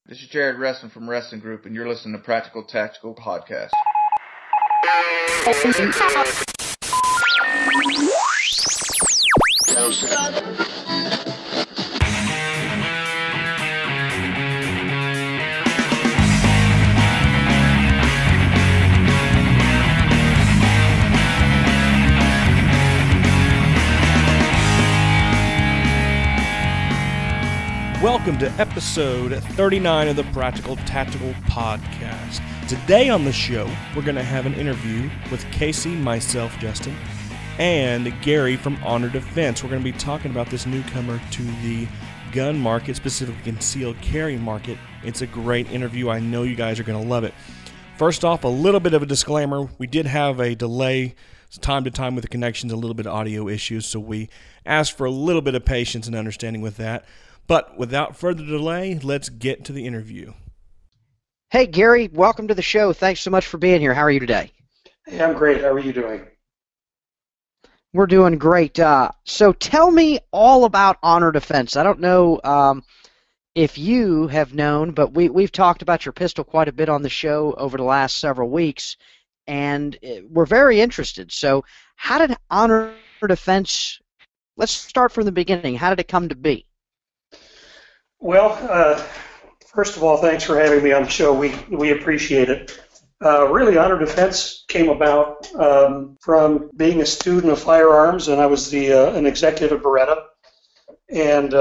This is Jared Wrestling from Wrestling Group, and you're listening to Practical Tactical Podcast. Welcome to episode 39 of the Practical Tactical Podcast. Today on the show, we're going to have an interview with Casey, myself, Justin, and Gary from Honor Defense. We're going to be talking about this newcomer to the gun market, specifically concealed carry market. It's a great interview. I know you guys are going to love it. First off, a little bit of a disclaimer. We did have a delay time to time with the connections, a little bit of audio issues, so we asked for a little bit of patience and understanding with that. But without further delay, let's get to the interview. Hey, Gary, welcome to the show. Thanks so much for being here. How are you today? Hey, I'm great. How are you doing? We're doing great. So tell me all about Honor Defense. I don't know if you have known, but we've talked about your pistol quite a bit on the show over the last several weeks, and we're very interested. So how did Honor Defense, let's start from the beginning. How did it come to be? Well, first of all, thanks for having me on the show. We appreciate it. Really, Honor Defense came about from being a student of firearms, and I was an executive at Beretta. And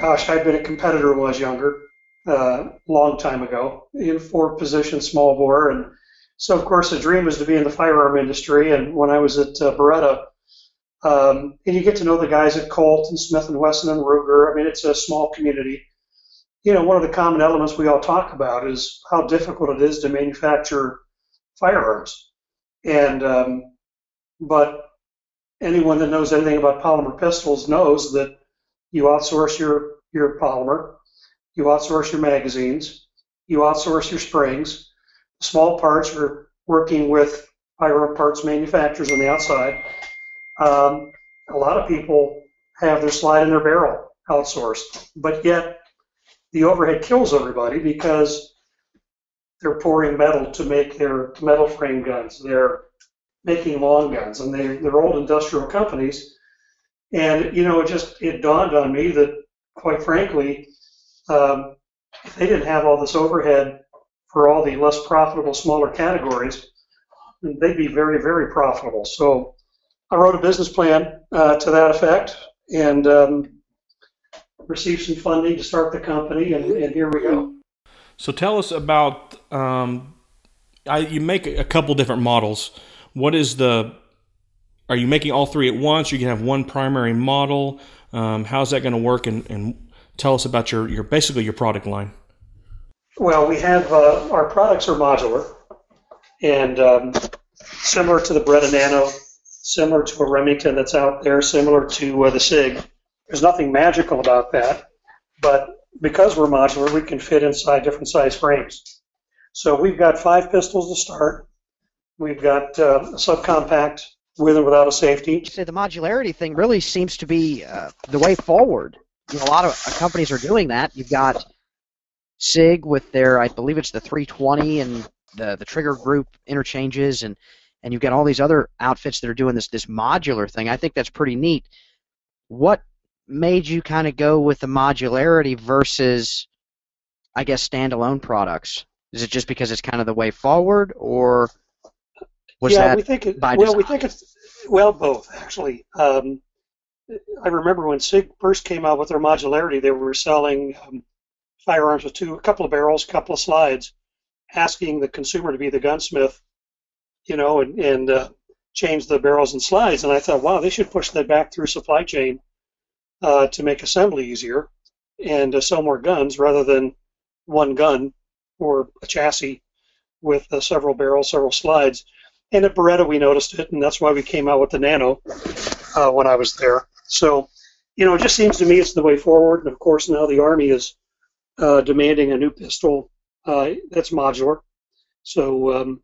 gosh, I'd been a competitor when I was younger, long time ago, in 4-position small bore. And so, of course, the dream was to be in the firearm industry. And when I was at Beretta, and you get to know the guys at Colt and Smith & Wesson and Ruger. I mean, it's a small community. You know, one of the common elements we all talk about is how difficult it is to manufacture firearms. And but anyone that knows anything about polymer pistols knows that you outsource your polymer, you outsource your magazines, you outsource your springs. Small parts are working with firearm parts manufacturers on the outside. A lot of people have their slide and their barrel outsourced, but yet the overhead kills everybody because they're pouring metal to make their metal frame guns. They're making long guns, and they're old industrial companies. And, you know, it dawned on me that, quite frankly, if they didn't have all this overhead for all the less profitable, smaller categories, they'd be very, very profitable. So I wrote a business plan to that effect and received some funding to start the company, and here we go. So tell us about, you make a couple different models. Are you making all three at once? Or you can have one primary model. How's that going to work? And tell us about your basically your product line. Well, we have, our products are modular and similar to the Beretta Nano, similar to a Remington that's out there, similar to the SIG. There's nothing magical about that, but because we're modular, we can fit inside different size frames. So we've got 5 pistols to start. We've got a subcompact with and without a safety. You say the modularity thing really seems to be the way forward. You know, a lot of companies are doing that. You've got SIG with their, I believe it's the 320 and the trigger group interchanges, and you've got all these other outfits that are doing this modular thing. I think that's pretty neat. What made you kind of go with the modularity versus, I guess, standalone products? Is it just because it's kind of the way forward, or was that by design? We think it's both, actually. I remember when SIG first came out with their modularity, they were selling firearms with a couple of barrels, a couple of slides, asking the consumer to be the gunsmith, you know, and change the barrels and slides. And I thought, wow, they should push that back through supply chain to make assembly easier and sell more guns rather than one gun or a chassis with several barrels, several slides. And at Beretta, we noticed it, and that's why we came out with the Nano when I was there. So, you know, it just seems to me it's the way forward. And, of course, now the Army is demanding a new pistol that's modular. So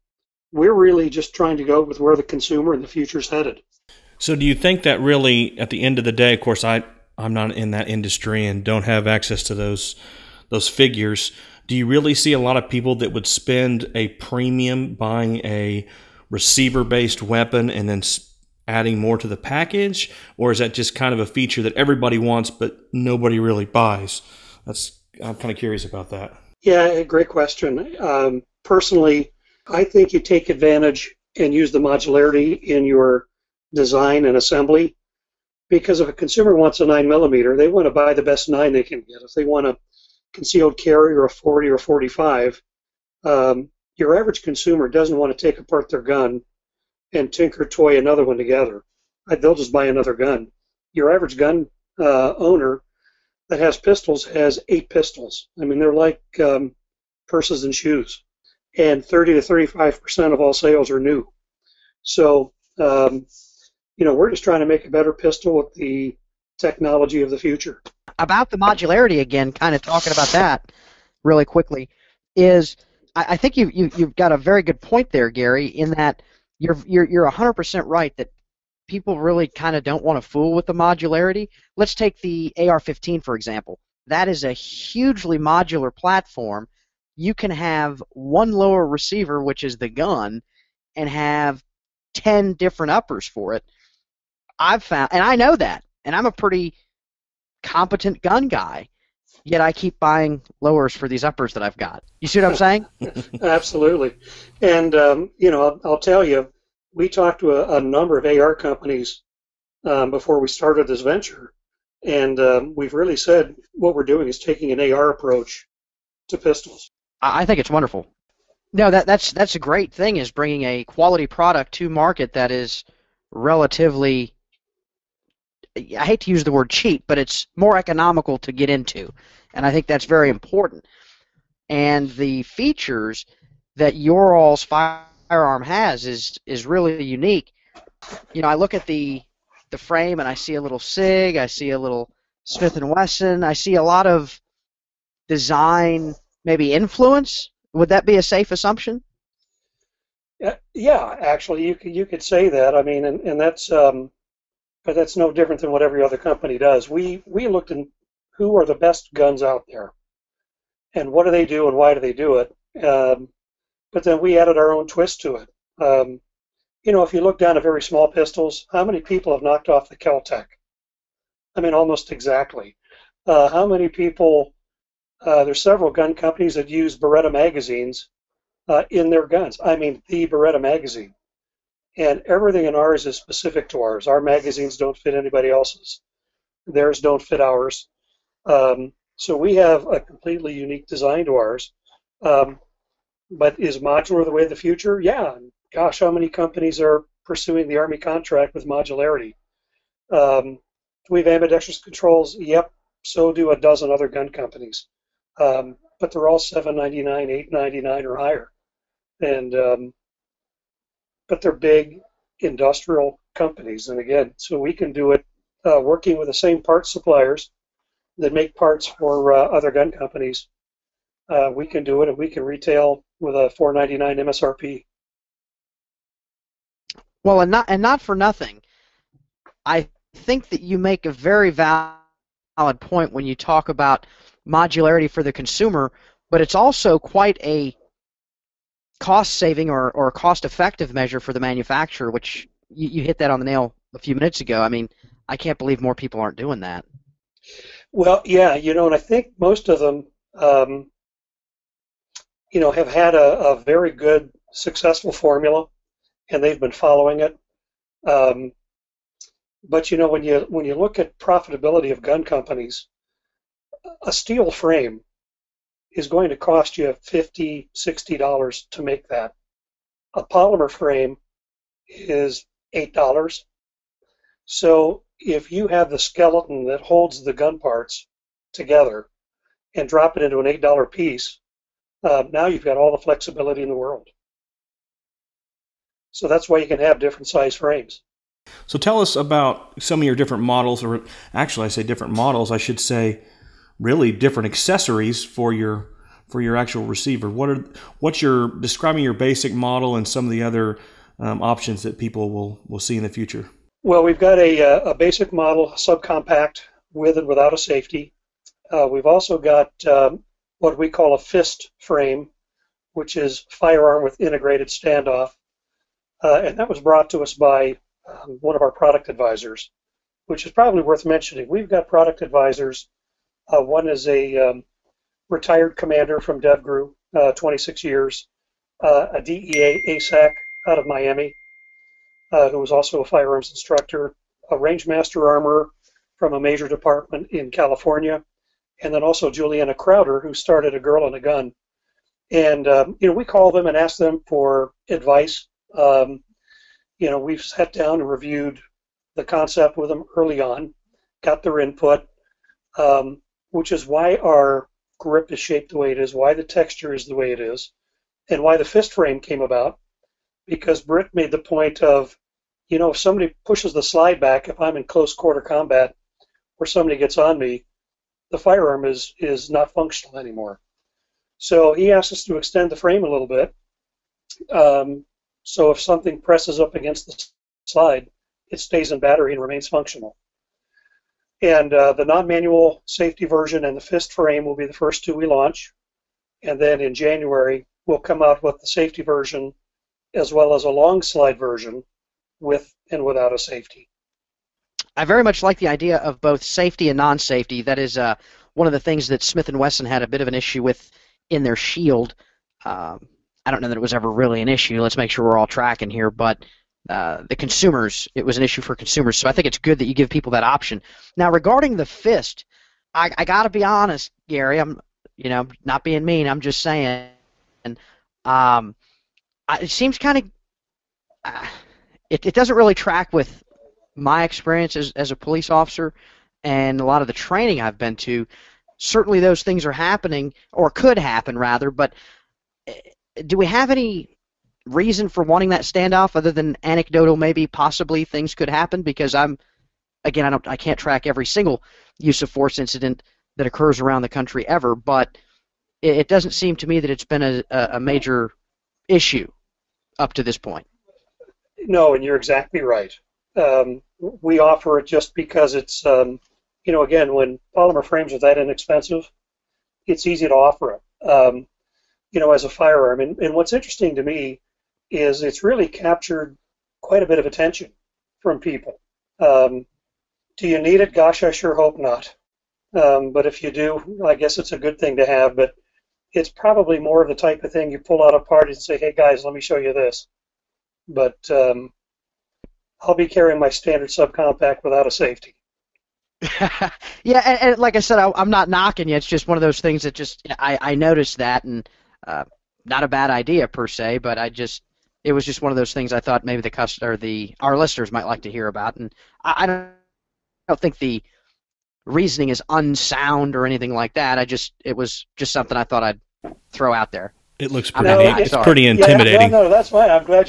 we're really just trying to go with where the consumer and the future's headed. So do you think that really, at the end of the day, of course, I'm not in that industry and don't have access to those those figures, do you really see a lot of people that would spend a premium buying a receiver-based weapon and then adding more to the package? Or is that just kind of a feature that everybody wants but nobody really buys? I'm kind of curious about that. Yeah, great question. Personally, I think you take advantage and use the modularity in your design and assembly, because if a consumer wants a 9mm, they want to buy the best 9 they can get. If they want a concealed carry or a 40 or 45, your average consumer doesn't want to take apart their gun and tinker toy another one together. They'll just buy another gun. Your average gun owner that has pistols has 8 pistols. I mean, they're like purses and shoes. And 30 to 35% of all sales are new. So, we're just trying to make a better pistol with the technology of the future. About the modularity again, kind of talking about that really quickly, is I think you've got a very good point there, Gary, in that you're 100% right that people really kind of don't want to fool with the modularity. Let's take the AR-15, for example. That is a hugely modular platform. You can have one lower receiver, which is the gun, and have 10 different uppers for it. I've found, and I know that, and I'm a pretty competent gun guy, yet I keep buying lowers for these uppers that I've got. You see what I'm saying? Absolutely. And, I'll tell you, we talked to a number of AR companies before we started this venture, and we've really said what we're doing is taking an AR approach to pistols. I think it's wonderful. No, that's a great thing, is bringing a quality product to market that is relatively, I hate to use the word cheap, but it's more economical to get into, and I think that's very important. And the features that your all's firearm has is really unique. I look at the frame and I see a little SIG, I see a little Smith & Wesson, I see a lot of design, maybe influence. Would that be a safe assumption? Yeah, actually, you could say that. I mean, and that's but that's no different than what every other company does. We looked at who are the best guns out there, and what do they do, and why do they do it. But then we added our own twist to it. If you look down at very small pistols, how many people have knocked off the Kel-Tec? I mean, almost exactly. How many people? There's several gun companies that use Beretta magazines in their guns. I mean, the Beretta magazine. And everything in ours is specific to ours. Our magazines don't fit anybody else's. Theirs don't fit ours. So we have a completely unique design to ours. But is modular the way of the future? Yeah. Gosh, how many companies are pursuing the Army contract with modularity? Do we have ambidextrous controls? Yep. So do a dozen other gun companies. But they're all $799, $899 or higher. And but they're big industrial companies. And again, so we can do it working with the same parts suppliers that make parts for other gun companies. We can do it, and we can retail with a $499 MSRP. Well, and not for nothing, I think that you make a very valid point when you talk about modularity for the consumer, but it's also quite a cost-saving or cost-effective measure for the manufacturer, which you hit that on the nail a few minutes ago. I mean, I can't believe more people aren't doing that. Well, yeah, and I think most of them, have had a very good, successful formula, and they've been following it. But when you look at profitability of gun companies, a steel frame is going to cost you $50, $60 to make that. A polymer frame is $8. So if you have the skeleton that holds the gun parts together and drop it into an $8 piece, now you've got all the flexibility in the world. So that's why you can have different size frames. So tell us about some of your different models, or actually I say different models, I should say really different accessories for your actual receiver. What's your describing your basic model and some of the other options that people will see in the future? Well, we've got a basic model, subcompact, with and without a safety. We've also got what we call a fist frame, which is firearm with integrated standoff. And that was brought to us by one of our product advisors, which is probably worth mentioning. We've got product advisors. One is a retired commander from DevGru, 26 years, a DEA ASAC out of Miami, who was also a firearms instructor, a Rangemaster armorer from a major department in California, and then also Juliana Crowder, who started A Girl and a Gun. And we call them and ask them for advice. We've sat down and reviewed the concept with them early on, got their input, which is why our grip is shaped the way it is, why the texture is the way it is, and why the fist frame came about. Because Britt made the point of, if somebody pushes the slide back, if I'm in close quarter combat, or somebody gets on me, the firearm is not functional anymore. So he asked us to extend the frame a little bit. So if something presses up against the slide, it stays in battery and remains functional. And the non-manual safety version and the fist frame will be the first two we launch. And then in January, we'll come out with the safety version as well as a long slide version with and without a safety. I very much like the idea of both safety and non-safety. That is one of the things that Smith & Wesson had a bit of an issue with in their Shield. I don't know that it was ever really an issue. Let's make sure we're all tracking here. But the consumers, it was an issue for consumers. So I think it's good that you give people that option. Now, regarding the fist, I got to be honest, Gary. I'm, not being mean. I'm just saying. It seems kind of. It doesn't really track with my experience as a police officer and a lot of the training I've been to. Certainly those things are happening, or could happen rather, but do we have any reason for wanting that standoff other than anecdotal, maybe possibly things could happen? Because I can't track every single use of force incident that occurs around the country ever, but it doesn't seem to me that it's been a major issue up to this point. No, and you're exactly right. We offer it just because it's, again, when polymer frames are that inexpensive, it's easy to offer it, as a firearm. And what's interesting to me is it's really captured quite a bit of attention from people. Do you need it? Gosh, I sure hope not. But if you do, I guess it's a good thing to have. But it's probably more of the type of thing you pull out of parties and say, hey, guys, let me show you this. But I'll be carrying my standard subcompact without a safety. Yeah, and like I said, I'm not knocking you. It's just one of those things that just I noticed that, and not a bad idea per se, but it was just one of those things I thought maybe our listeners might like to hear about, and I don't think the reasoning is unsound or anything like that. It was just something I thought I'd throw out there. It looks pretty, pretty intimidating. No, that's fine. I'm glad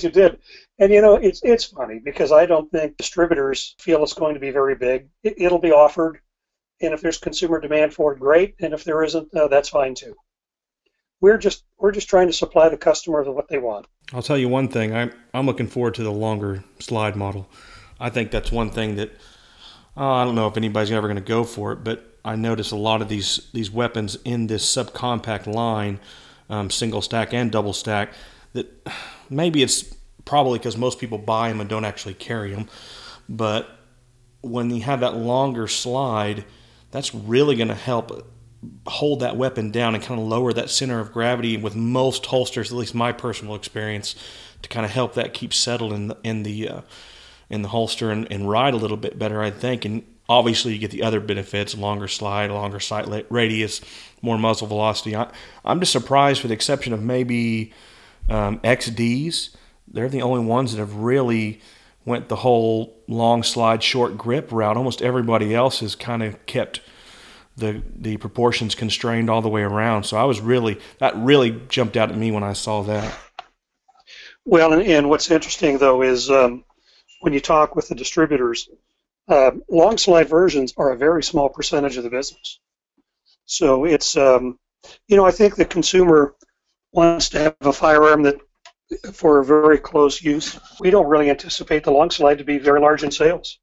you did. And it's funny because I don't think distributors feel it's going to be very big. It'll be offered, and if there's consumer demand for it, great. And if there isn't, that's fine too. We're just trying to supply the customer with what they want. I'll tell you one thing. I'm looking forward to the longer slide model. I think that's one thing that I don't know if anybody's ever going to go for it, but I notice a lot of these weapons in this subcompact line, single stack and double stack, that maybe it's probably because most people buy them and don't actually carry them, but when you have that longer slide, that's really going to help hold that weapon down and kind of lower that center of gravity with most holsters, at least my personal experience, to kind of help that keep settled in the holster and ride a little bit better, I think. And obviously you get the other benefits: longer slide, longer sight radius, more muzzle velocity. I'm just surprised, for the exception of maybe XDs, they're the only ones that have really went the whole long slide, short grip route. Almost everybody else has kind of kept the proportions constrained all the way around. So that really jumped out at me when I saw that. Well, and what's interesting though is when you talk with the distributors, long slide versions are a very small percentage of the business. So it's, I think the consumer wants to have a firearm that for a very close use. We don't really anticipate the long slide to be very large in sales.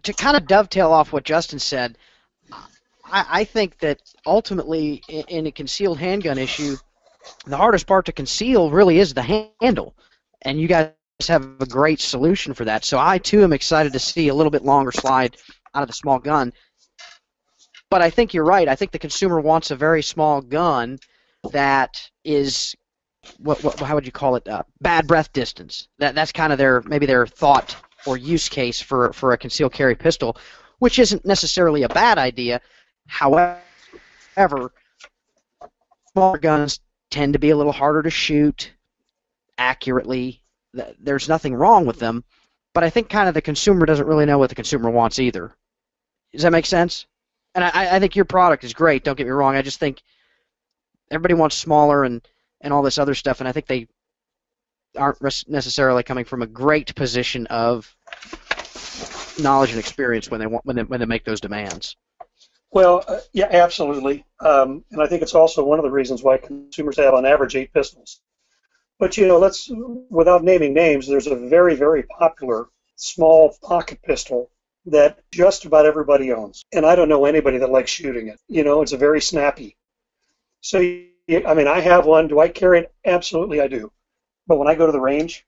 To kind of dovetail off what Justin said, I think that ultimately in a concealed handgun issue, the hardest part to conceal really is the handle, and you guys have a great solution for that. So I too am excited to see a little bit longer slide out of the small gun. But I think you're right. I think the consumer wants a very small gun that is how would you call it? Bad breath distance. That's kind of their thought or use case for a concealed carry pistol, which isn't necessarily a bad idea. However, smaller guns tend to be a little harder to shoot accurately. There's nothing wrong with them, but I think kind of the consumer doesn't really know what the consumer wants either. Does that make sense? And I think your product is great, don't get me wrong. I just think everybody wants smaller and all this other stuff, and I think they aren't necessarily coming from a great position of knowledge and experience when they make those demands. Well, yeah, absolutely. And I think it's also one of the reasons why consumers have on average 8 pistols. But, without naming names, there's a very, very popular small pocket pistol that just about everybody owns. And I don't know anybody that likes shooting it. It's a very snappy. So, I have one. Do I carry it? Absolutely I do. But when I go to the range,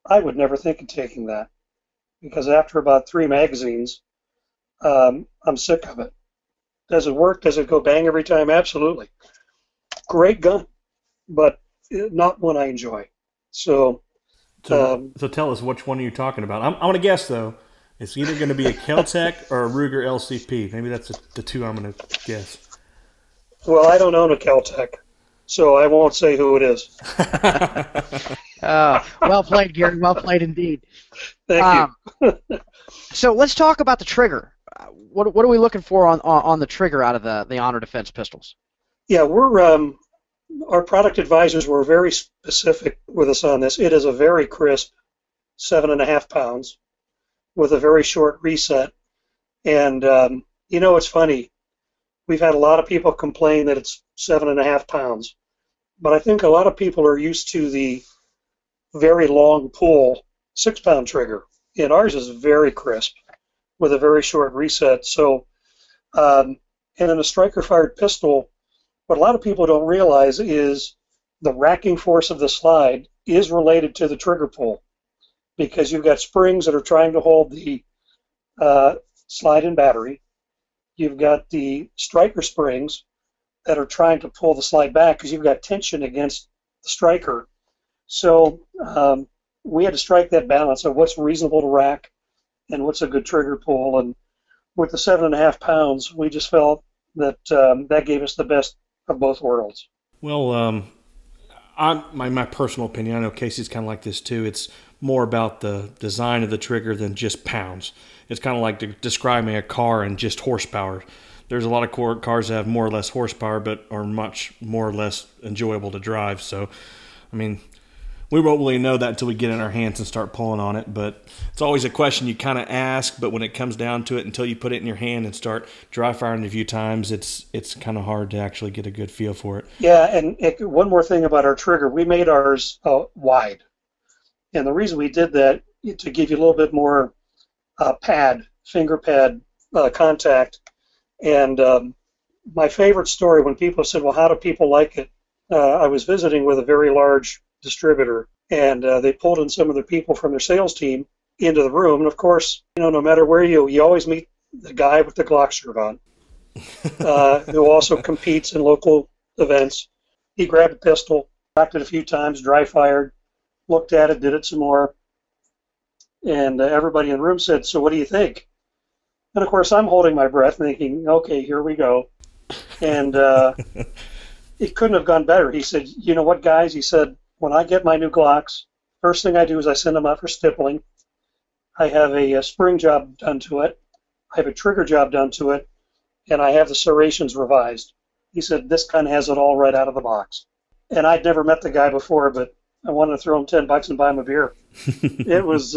I would never think of taking that. Because after about 3 magazines, I'm sick of it. Does it work? Does it go bang every time? Absolutely. Great gun, but not one I enjoy. So tell us, which one are you talking about? I want to guess, though. It's either going to be a Kel-Tec or a Ruger LCP. Maybe that's the two I'm going to guess. Well, I don't own a Kel-Tec, so I won't say who it is. Well played, Gary. Well played indeed. Thank you. So let's talk about the trigger. What are we looking for on the trigger out of the Honor Defense pistols? Yeah, our product advisors were very specific with us on this. It is a very crisp 7.5 pounds with a very short reset. And, it's funny. We've had a lot of people complain that it's 7.5 pounds. But I think a lot of people are used to the very long pull 6-pound trigger. And ours is very crisp with a very short reset. So, and in a striker-fired pistol, what a lot of people don't realize is the racking force of the slide is related to the trigger pull, because you've got springs that are trying to hold the slide and battery. You've got the striker springs that are trying to pull the slide back because you've got tension against the striker. So we had to strike that balance of what's reasonable to rack and what's a good trigger pull. And with the 7.5 pounds, we just felt that that gave us the best of both worlds. Well, my personal opinion, I know Casey's kind of like this too. It's more about the design of the trigger than just pounds. It's kind of like describing a car and just horsepower. There's a lot of cars that have more or less horsepower, but are much more or less enjoyable to drive. So, we won't really know that until we get in our hands and start pulling on it. But it's always a question you kind of ask, but when it comes down to it, until you put it in your hand and start dry firing a few times, it's kind of hard to actually get a good feel for it. Yeah, and one more thing about our trigger, we made ours wide. And the reason we did that is to give you a little bit more finger pad contact. And my favorite story, when people said, well, how do people like it? I was visiting with a very large distributor, and they pulled in some of the people from their sales team into the room. And of course, no matter where you always meet the guy with the Glock shirt on, who also competes in local events. He grabbed a pistol, racked it a few times, dry fired, looked at it, did it some more, and everybody in the room said, so what do you think? And of course, I'm holding my breath thinking, okay, here we go. And it couldn't have gone better. He said, you know what, guys? He said, when I get my new Glocks, first thing I do is I send them out for stippling. I have a spring job done to it. I have a trigger job done to it. And I have the serrations revised. He said, this kind of has it all right out of the box. And I'd never met the guy before, but I wanted to throw him $10 and buy him a beer. It was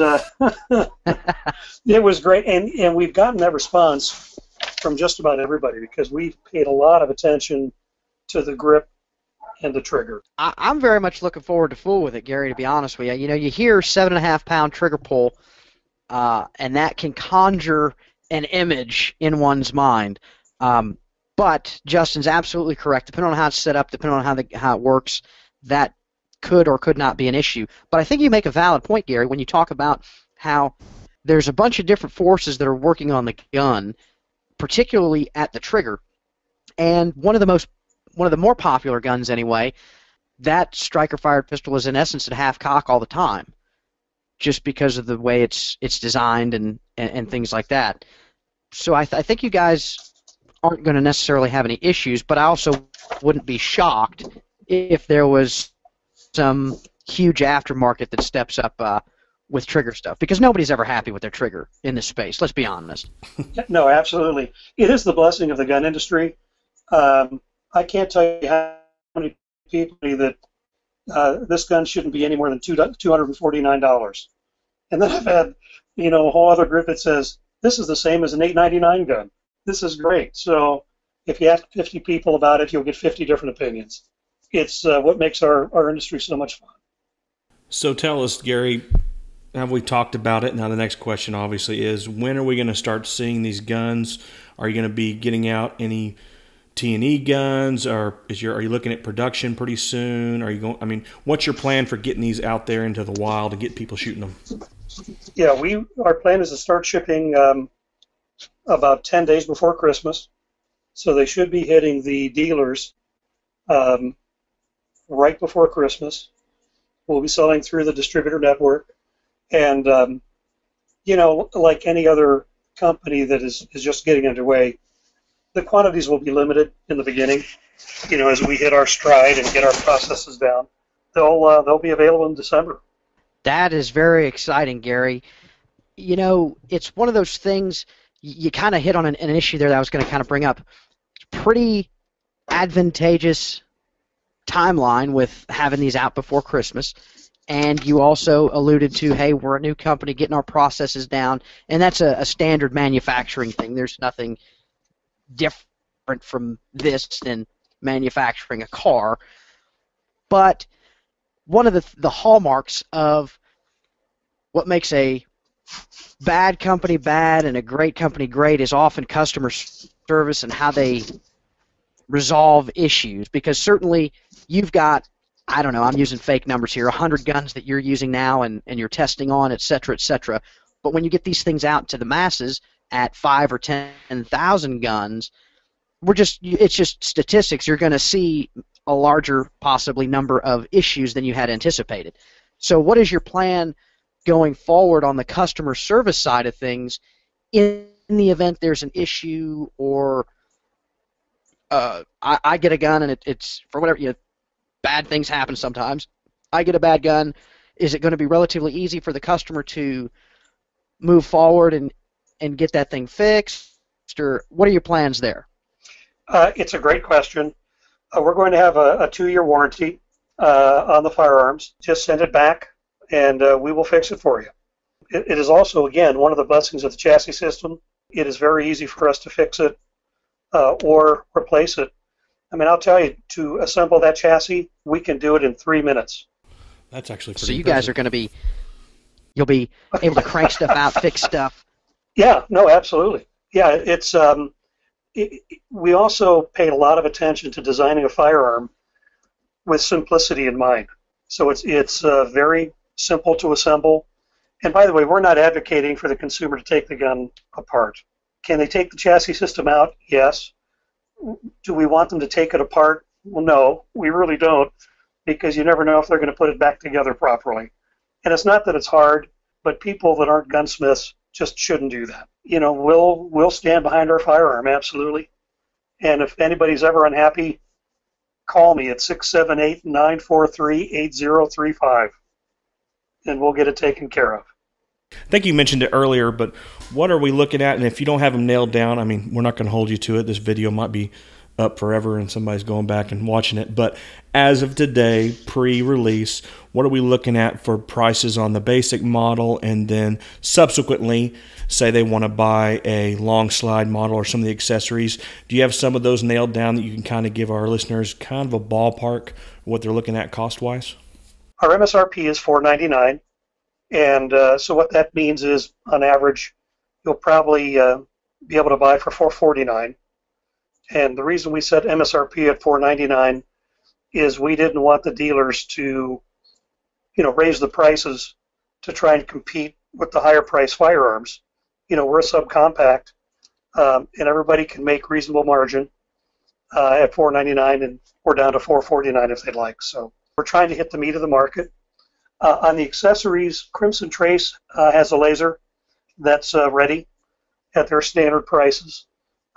it was great. And we've gotten that response from just about everybody because we've paid a lot of attention to the grip and the trigger. I'm very much looking forward to fool with it, Gary, to be honest with you. You hear 7.5 pound trigger pull, and that can conjure an image in one's mind. But Justin's absolutely correct. Depending on how it's set up, depending on how it works, that could or could not be an issue. But I think you make a valid point, Gary, when you talk about how there's a bunch of different forces that are working on the gun, particularly at the trigger. And one of the more popular guns anyway, that striker-fired pistol is in essence at half cock all the time, just because of the way it's designed and things like that. So I think you guys aren't going to necessarily have any issues, but I also wouldn't be shocked if there was some huge aftermarket that steps up with trigger stuff, because nobody's ever happy with their trigger in this space. Let's be honest. No, absolutely. It is the blessing of the gun industry. I can't tell you how many people that this gun shouldn't be any more than $249. And then I've had, a whole other group that says, this is the same as an $899 gun. This is great. So if you ask 50 people about it, you'll get 50 different opinions. It's what makes our industry so much fun. So tell us, Gary, have we talked about it? Now the next question obviously is, when are we going to start seeing these guns? Are you going to be getting out any T&E guns, or are you looking at production pretty soon? Are you going? I mean, what's your plan for getting these out there into the wild to get people shooting them? Yeah, our plan is to start shipping about 10 days before Christmas, so they should be hitting the dealers right before Christmas. We'll be selling through the distributor network, and like any other company that is just getting underway, the quantities will be limited in the beginning. As we hit our stride and get our processes down, they'll be available in December. That is very exciting, Gary. It's one of those things, you kind of hit on an issue there that I was going to kind of bring up. Pretty advantageous timeline with having these out before Christmas. And you also alluded to, hey, we're a new company getting our processes down, and that's a standard manufacturing thing. There's nothing different from this than manufacturing a car. But one of the hallmarks of what makes a bad company bad and a great company great is often customer service and how they resolve issues. Because certainly you've got, I don't know, I'm using fake numbers here, 100 guns that you're using now and you're testing on, et cetera, et cetera. But when you get these things out to the masses at 5 or 10,000 guns, it's just statistics. You're going to see a larger, possibly, number of issues than you had anticipated. So what is your plan going forward on the customer service side of things in the event there's an issue, or I get a gun and it's for whatever, bad things happen sometimes. I get a bad gun. Is it going to be relatively easy for the customer to move forward and get that thing fixed, or what are your plans there? It's a great question. We're going to have a 2-year warranty on the firearms. Just send it back, and we will fix it for you. It is also, again, one of the blessings of the chassis system. It is very easy for us to fix it or replace it. I mean, I'll tell you, to assemble that chassis, we can do it in 3 minutes. That's actually pretty So you impressive. guys are going to be, you'll be able to crank stuff out, fix stuff. Yeah, no, absolutely. Yeah, it's we also paid a lot of attention to designing a firearm with simplicity in mind. So it's very simple to assemble. And by the way, we're not advocating for the consumer to take the gun apart. Can they take the chassis system out? Yes. Do we want them to take it apart? Well, no, we really don't, because you never know if they're going to put it back together properly. And it's not that it's hard, but people that aren't gunsmiths just shouldn't do that. We'll stand behind our firearm, absolutely. And if anybody's ever unhappy, call me at 678-943-8035, and we'll get it taken care of. I think you mentioned it earlier, but what are we looking at? And if you don't have them nailed down, I mean, we're not going to hold you to it. This video might be up forever and somebody's going back and watching it. But as of today, pre-release, what are we looking at for prices on the basic model? And then subsequently, say they want to buy a long slide model or some of the accessories. Do you have some of those nailed down that you can kind of give our listeners kind of a ballpark what they're looking at cost-wise? Our MSRP is $499. And so what that means is, on average, you'll probably be able to buy for $449. And the reason we set MSRP at $499 is we didn't want the dealers to, raise the prices to try and compete with the higher price firearms. We're a subcompact, and everybody can make reasonable margin at $499, and we're down to $449 if they'd like. So we're trying to hit the meat of the market. On the accessories, Crimson Trace has a laser that's ready at their standard prices.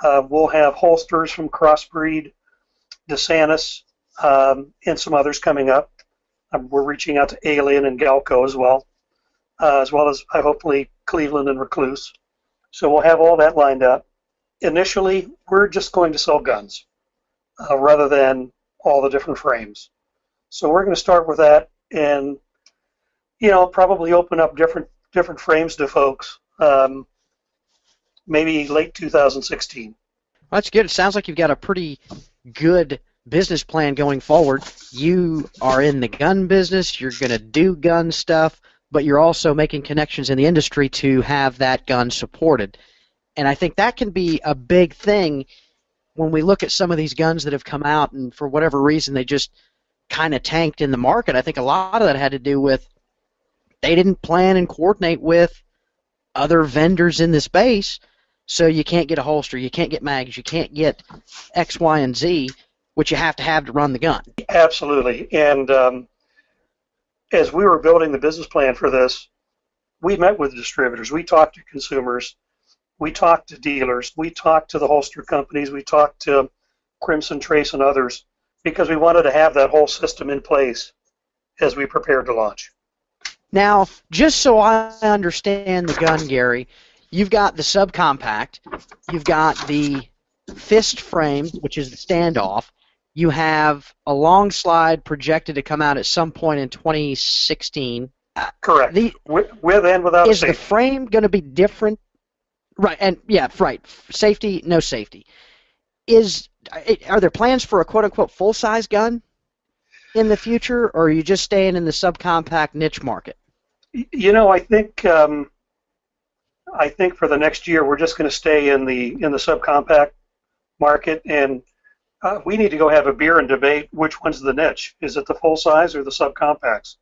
We'll have holsters from Crossbreed, DeSantis, and some others coming up. We're reaching out to Alien and Galco as well as hopefully Cleveland and Recluse. So we'll have all that lined up. Initially, we're just going to sell guns rather than all the different frames. So we're going to start with that and, probably open up different frames to folks maybe late 2016. Well, that's good. It sounds like you've got a pretty good business plan going forward. You are in the gun business, you're going to do gun stuff, but you're also making connections in the industry to have that gun supported. And I think that can be a big thing when we look at some of these guns that have come out and for whatever reason they just kind of tanked in the market. I think a lot of that had to do with they didn't plan and coordinate with other vendors in the space, so you can't get a holster, you can't get mags, you can't get X, Y, and Z, which you have to run the gun. Absolutely. And as we were building the business plan for this, we met with distributors, we talked to consumers, we talked to dealers, we talked to the holster companies, we talked to Crimson Trace and others, because we wanted to have that whole system in place as we prepared to launch. Now, just so I understand the gun, Gary, you've got the subcompact, you've got the fist frame, which is the standoff, you have a long slide projected to come out at some point in 2016. Correct. With and without is safety. The frame going to be different? Right, and yeah, right. Safety, no safety. Are there plans for a quote-unquote full-size gun in the future, or are you just staying in the subcompact niche market? I think for the next year we're just going to stay in the subcompact market, and we need to go have a beer and debate which one's the niche. Is it the full size or the subcompacts?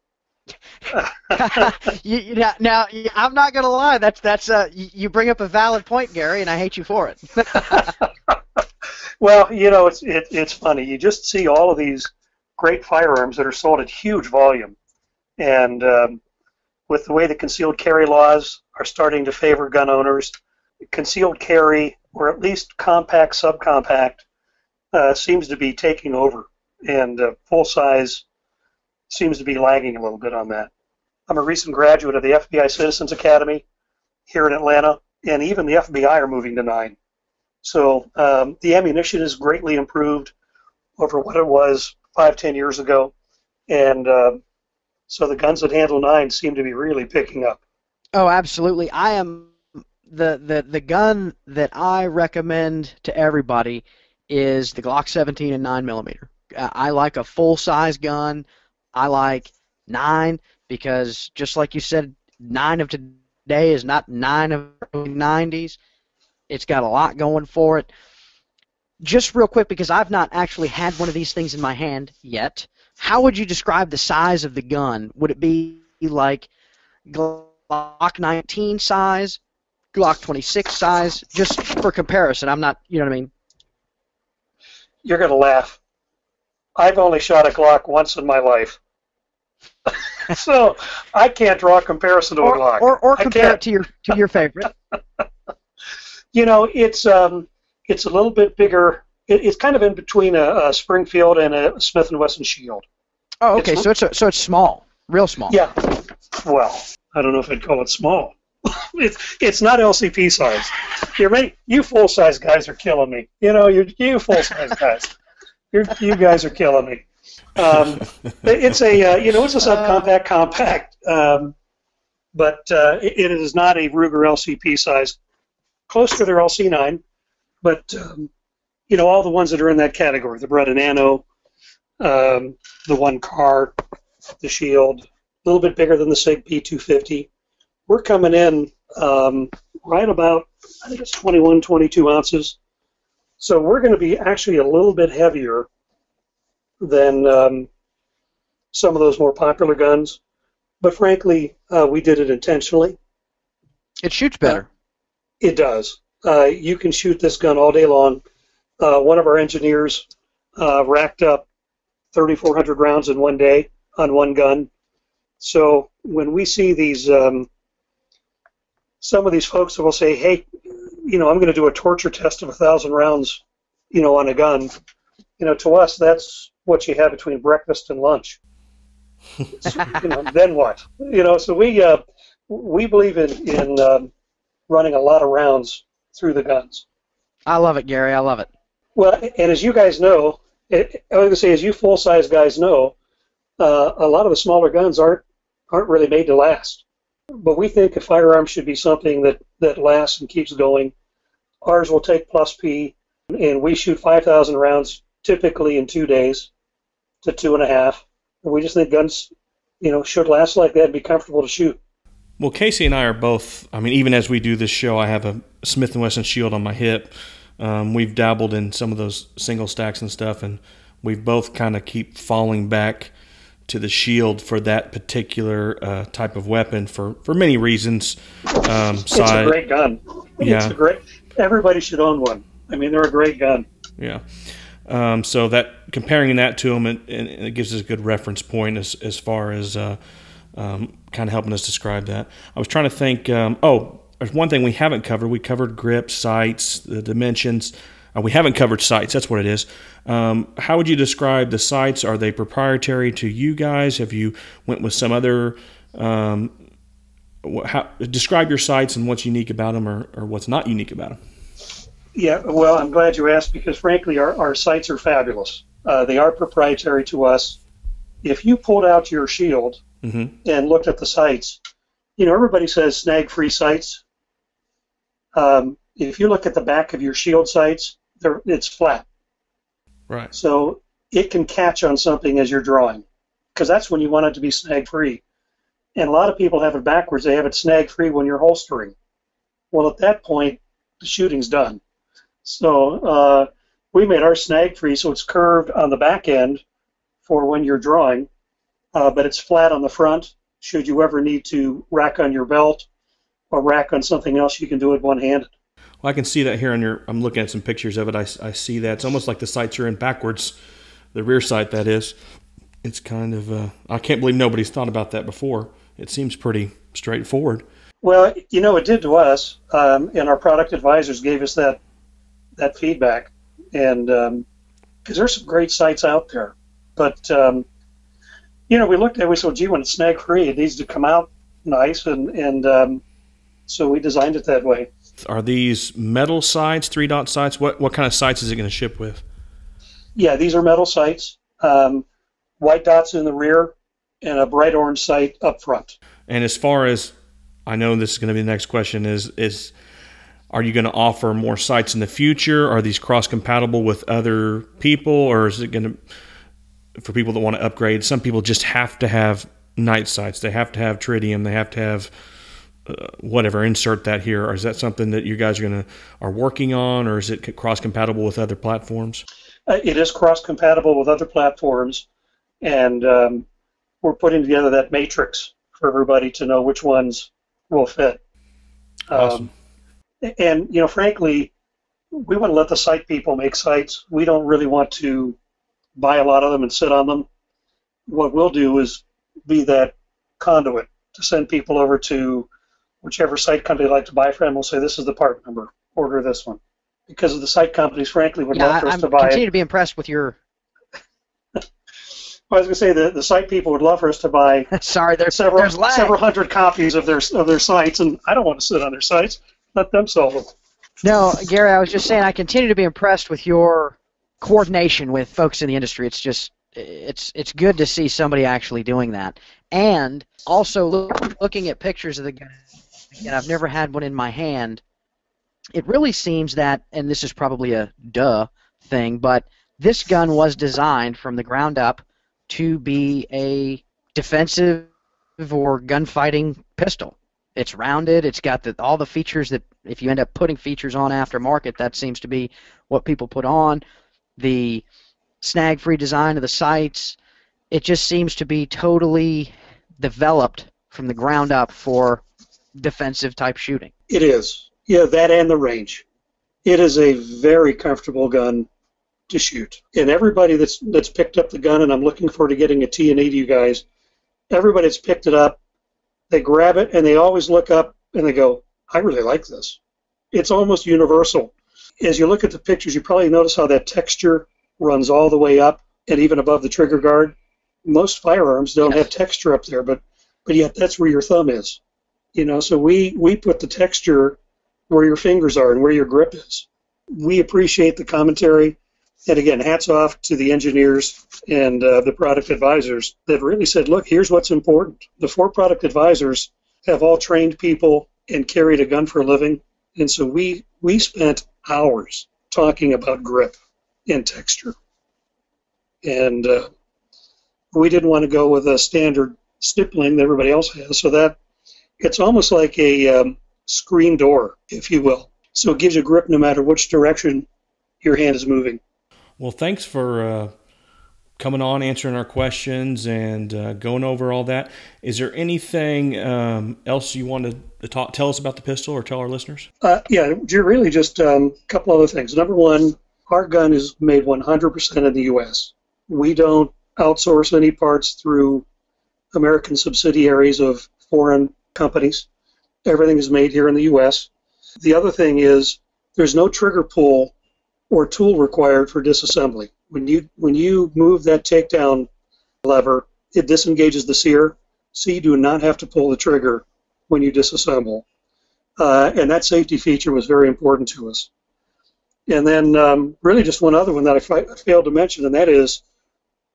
Now, I'm not going to lie. That's you bring up a valid point, Gary, and I hate you for it. Well, it's funny. You just see all of these great firearms that are sold at huge volume, and with the way the concealed carry laws are starting to favor gun owners, concealed carry, or at least compact, subcompact, seems to be taking over, and full size seems to be lagging a little bit on that. I'm a recent graduate of the FBI Citizens Academy here in Atlanta, and even the FBI are moving to 9. So the ammunition is greatly improved over what it was 5-10 years ago, and so the guns that handle 9 seem to be really picking up. Oh, absolutely. I am the gun that I recommend to everybody is the Glock 17 and 9mm. I like a full-size gun. I like 9 because, just like you said, 9 of today is not 9 of the early 90s. It's got a lot going for it. Just real quick, because I've not actually had one of these things in my hand yet, how would you describe the size of the gun? Would it be like Glock 19 size, Glock 26 size, just for comparison? I'm not, you know what I mean? You're going to laugh. I've only shot a Glock once in my life. So I can't draw a comparison to a Glock. Or compare it to your favorite. It's a little bit bigger. It's kind of in between a Springfield and a Smith & Wesson Shield. Oh, okay. So it's small, real small. Yeah. Well, I don't know if I'd call it small. It's not LCP size. You full size guys are killing me. You full size guys. You guys are killing me. It's a subcompact compact, but it is not a Ruger LCP size. Close to their LC9, but all the ones that are in that category, the Beretta Nano, the One Car, the Shield, a little bit bigger than the SIG P250. We're coming in right about, I think it's 21, 22 ounces So we're going to be actually a little bit heavier than some of those more popular guns. But frankly, we did it intentionally. It shoots better. It does. You can shoot this gun all day long. One of our engineers racked up 3,400 rounds in one day on one gun. So when we see these, some of these folks will say, hey, I'm going to do a torture test of 1,000 rounds, on a gun. To us, that's what you have between breakfast and lunch. Then what? So we believe in running a lot of rounds through the guns. I love it, Gary. I love it. Well, and as you guys know, I was going to say, as you full-size guys know, a lot of the smaller guns aren't really made to last. But we think a firearm should be something that lasts and keeps going. Ours will take plus P, and we shoot 5,000 rounds typically in 2 days to 2.5. And we just think guns, should last like that and be comfortable to shoot. Well, Casey and I are both, even as we do this show, I have a Smith & Wesson Shield on my hip. We've dabbled in some of those single stacks and stuff, and we've both kind of keep falling back to the Shield for that particular type of weapon for many reasons. It's a great gun. Yeah. Everybody should own one. They're a great gun. Yeah. So that comparing that to them, it gives us a good reference point as far as kind of helping us describe that. I was trying to think. There's one thing we haven't covered. We covered grips, sights, the dimensions. We haven't covered sights. That's what it is. How would you describe the sights? Are they proprietary to you guys? Have you went with some other? Describe your sights and what's unique about them, or what's not unique about them. Yeah, well, I'm glad you asked because, frankly, our sights are fabulous. They are proprietary to us. If you pulled out your Shield and looked at the sights, everybody says snag-free sights. If you look at the back of your Shield sights, it's flat. Right. So it can catch on something as you're drawing, because that's when you want it to be snag-free. And a lot of people have it backwards. They have it snag-free when you're holstering. Well, at that point, the shooting's done. So we made our snag-free, so it's curved on the back end for when you're drawing, but it's flat on the front. Should you ever need to rack on your belt or rack on something else, you can do it one-handed. Well, I can see that here on I'm looking at some pictures of it. I see that. It's almost like the sights are in backwards, the rear sight, that is. It's kind of, I can't believe nobody's thought about that before. It seems pretty straightforward. Well, it did to us, and our product advisors gave us that feedback, and because there's some great sights out there. But, we looked at it, we said, gee, when it's snag-free, it needs to come out nice, and so we designed it that way. Are these metal sights, 3-dot sights? What kind of sights is it going to ship with? Yeah, these are metal sights, white dots in the rear, and a bright orange sight up front. And as far as, I know this is going to be the next question, is are you going to offer more sights in the future? Are these cross-compatible with other people, or is it going to, for people that want to upgrade, some people just have to have night sights, they have to have tritium, they have to have whatever, insert that here, or is that something that you guys are working on, or is it cross-compatible with other platforms? It is cross-compatible with other platforms, and we're putting together that matrix for everybody to know which ones will fit. Awesome. And, frankly, we want to let the sight people make sights. We don't really want to buy a lot of them and sit on them. What we'll do is be that conduit to send people over to whichever site company they like to buy from. We'll say, this is the part number, order this one. Because of the site companies, frankly, would love for us to buy it. I continue to be impressed with your... I was going to say the site people would love for us to buy Sorry, there's several hundred copies of their sites, and I don't want to sit on their sites. Let them solve them. No, Gary, I was just saying I continue to be impressed with your coordination with folks in the industry. It's just it's good to see somebody actually doing that. And also looking at pictures of the gun, and I've never had one in my hand, it really seems that, and this is probably a duh thing, but this gun was designed from the ground up to be a defensive or gunfighting pistol. It's rounded. It's got all the features that if you end up putting features on aftermarket, that seems to be what people put on. The snag-free design of the sights, it just seems to be totally developed from the ground up for defensive-type shooting. It is. Yeah, that and the range. It is a very comfortable gun to shoot. And everybody that's picked up the gun, and I'm looking forward to getting a T&E to you guys, everybody that's picked it up, they grab it, and they always look up, and they go, I really like this. It's almost universal. As you look at the pictures, you probably notice how that texture runs all the way up and even above the trigger guard. Most firearms don't have texture up there, but yet that's where your thumb is. So we put the texture where your fingers are and where your grip is. We appreciate the commentary. And again, hats off to the engineers and the product advisors that really said, look, here's what's important. The 4 product advisors have all trained people and carried a gun for a living. And so we spent hours talking about grip and texture. And we didn't want to go with a standard stippling that everybody else has. So that it's almost like a screen door, if you will. So it gives you grip no matter which direction your hand is moving. Well, thanks for coming on, answering our questions, and going over all that. Is there anything else you want to tell us about the pistol or tell our listeners? Yeah, really just a couple other things. Number one, our gun is made 100% in the U.S. We don't outsource any parts through American subsidiaries of foreign companies. Everything is made here in the U.S. The other thing is there's no trigger pull or tool required for disassembly. When you move that takedown lever, it disengages the sear, so you do not have to pull the trigger when you disassemble. And that safety feature was very important to us. And then really just one other one that I failed to mention, and that is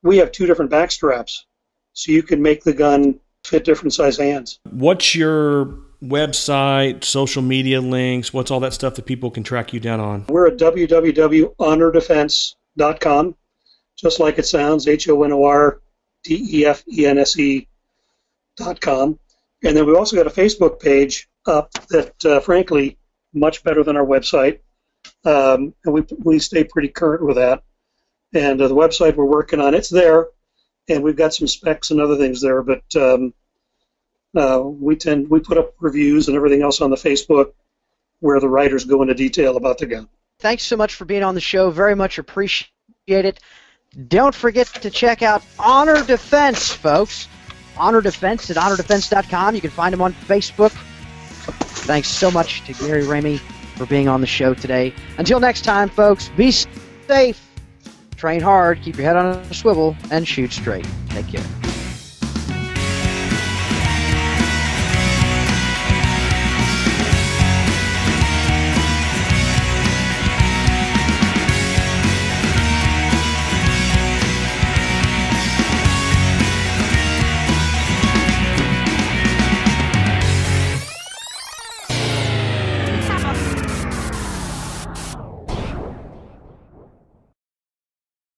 we have 2 different back straps, so you can make the gun fit different size hands. What's your website, social media links, what's all that stuff that people can track you down on? We're at www.honordefense.com, just like it sounds, HONORDEFENSE.com. And then we also got a Facebook page up that, frankly, much better than our website. And we stay pretty current with that. And the website we're working on, it's there, and we've got some specs and other things there, but we put up reviews and everything else on the Facebook where the writers go into detail about the gun. Thanks so much for being on the show. Very much appreciate it. Don't forget to check out Honor Defense, folks. Honor Defense at honordefense.com. You can find them on Facebook. Thanks so much to Gary Ramey for being on the show today. Until next time, folks, be safe, train hard, keep your head on a swivel, and shoot straight. Take care.